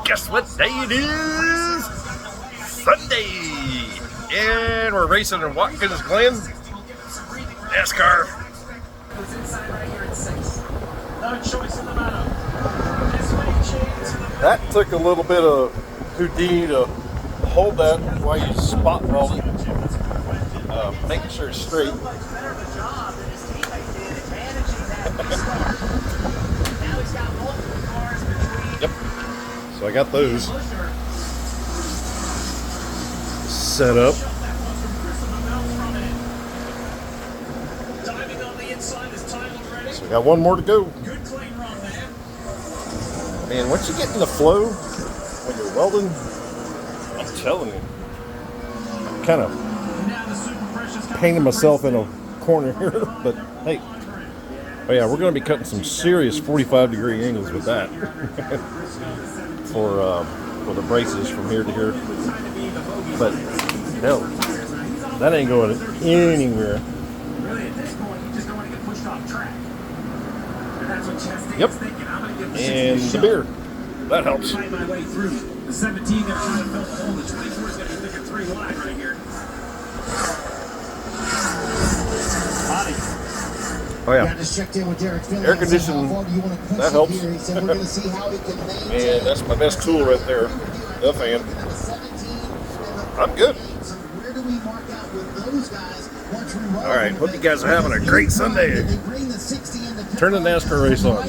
Guess what day it is? Sunday! And we're racing in Watkins Glen. NASCAR. That took a little bit of Houdini to hold that while you spot weld it. Making sure it's straight. Yep. So I got those set up. So we got one more to go. Man, once you get in the flow when you're welding, I'm telling you, I'm kind of painting myself in a corner here, but hey, oh yeah, we're going to be cutting some serious 45-degree angles with that for the braces from here to here. But hell, that ain't going anywhere. Yep, and the beer, that helps. The 17 got trying to fill the hole. The 24 is going to stick at 3 wide right here. Oh yeah, air conditioning, that helps. And that's my best tool right there, the fan. I'm good. Alright, hope you guys are having a great Sunday. Turn the NASCAR race on.